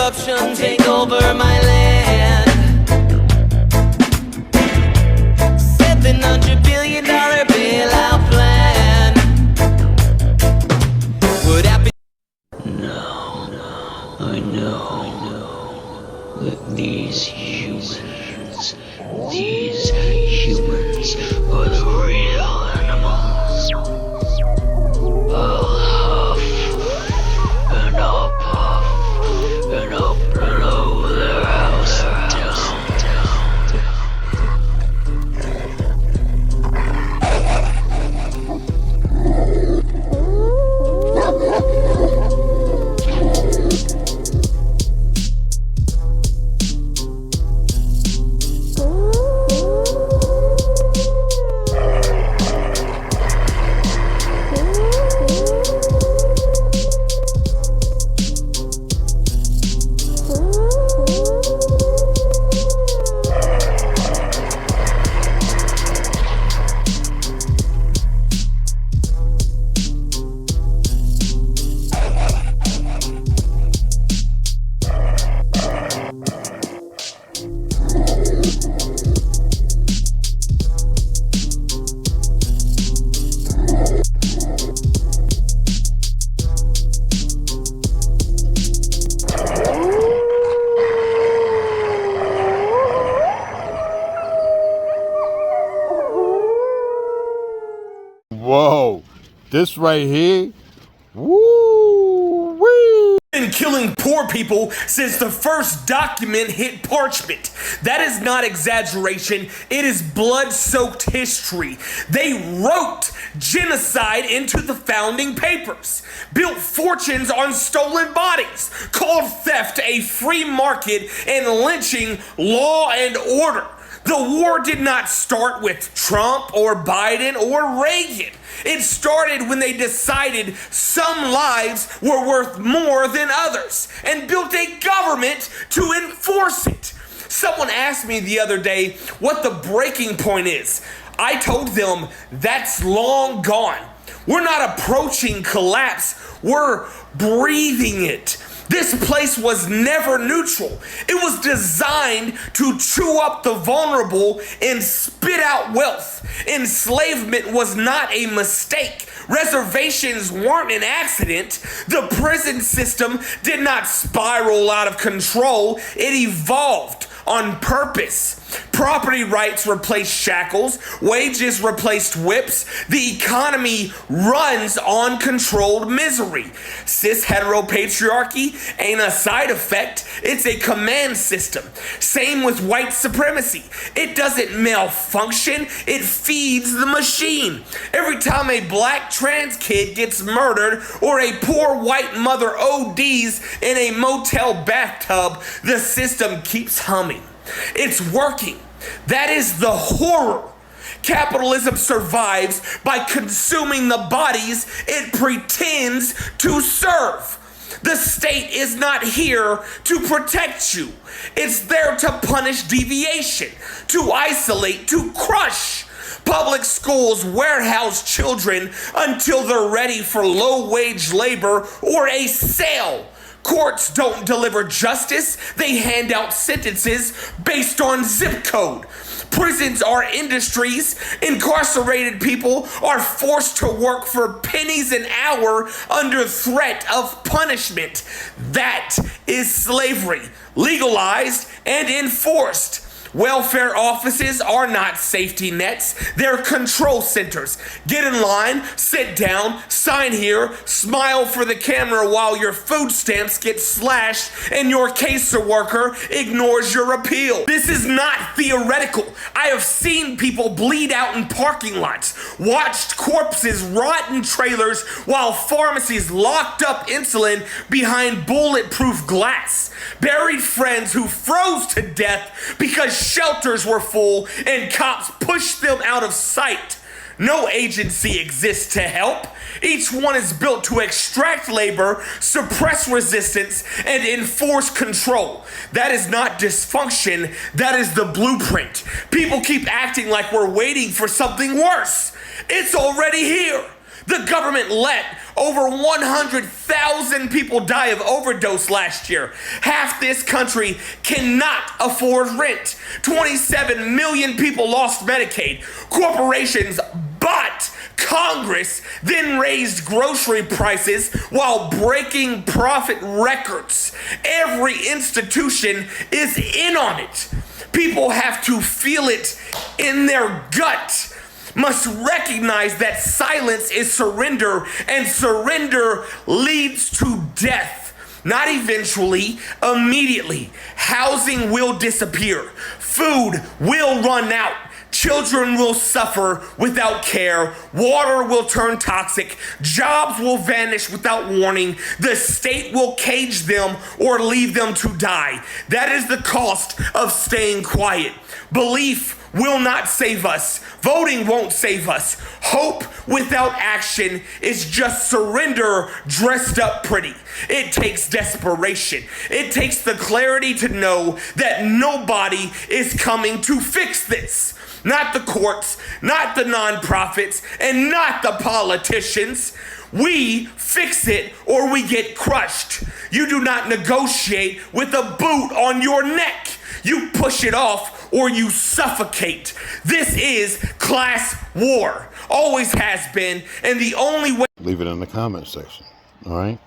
corruption take over my land. $700 billion bailout plan. Would happen. No, I know that these humans are the real animals. I'll huff and I'll puff and I'll blow their house down. Whoa, this right here, woo-wee. Been killing poor people since the first document hit parchment. That is not exaggeration, it is blood-soaked history. They wrote genocide into the founding papers, built fortunes on stolen bodies, called theft a free market, and lynching law and order. The war did not start with Trump or Biden or Reagan. It started when they decided some lives were worth more than others and built a government to enforce it. Someone asked me the other day what the breaking point is. I told them that's long gone. We're not approaching collapse, we're breathing it. This place was never neutral. It was designed to chew up the vulnerable and spit out wealth. Enslavement was not a mistake. Reservations weren't an accident. The prison system did not spiral out of control. It evolved on purpose. Property rights replaced shackles, wages replaced whips, the economy runs on controlled misery. Cis heteropatriarchy ain't a side effect, it's a command system. Same with white supremacy. It doesn't malfunction, it feeds the machine. Every time a black trans kid gets murdered or a poor white mother ODs in a motel bathtub, the system keeps humming. It's working. That is the horror. Capitalism survives by consuming the bodies it pretends to serve. The state is not here to protect you. It's there to punish deviation, to isolate, to crush. Public schools warehouse children until they're ready for low-wage labor or a sale. Courts don't deliver justice, they hand out sentences based on zip code. Prisons are industries. Incarcerated people are forced to work for pennies an hour under threat of punishment. That is slavery, legalized and enforced. Welfare offices are not safety nets, they're control centers. Get in line, sit down, sign here, smile for the camera while your food stamps get slashed and your caseworker ignores your appeal. This is not theoretical. I have seen people bleed out in parking lots, watched corpses rot in trailers while pharmacies locked up insulin behind bulletproof glass, buried friends who froze to death because shelters were full and cops pushed them out of sight. No agency exists to help. Each one is built to extract labor, suppress resistance, and enforce control. That is not dysfunction, that is the blueprint. People keep acting like we're waiting for something worse. It's already here. The government let over 100,000 people die of overdose last year. Half this country cannot afford rent. 27 million people lost Medicaid. Corporations bought Congress, then raised grocery prices while breaking profit records. Every institution is in on it. People have to feel it in their gut, must recognize that silence is surrender, and surrender leads to death. Not eventually, immediately. Housing will disappear. Food will run out. Children will suffer without care. Water will turn toxic. Jobs will vanish without warning. The state will cage them or leave them to die. That is the cost of staying quiet. Belief will not save us. Voting won't save us. Hope without action is just surrender dressed up pretty. It takes desperation. It takes the clarity to know that nobody is coming to fix this. Not the courts, not the nonprofits, and not the politicians. We fix it or we get crushed. You do not negotiate with a boot on your neck. You push it off or you suffocate. This is class war. Always has been, and the only way. Leave it in the comment section. All right.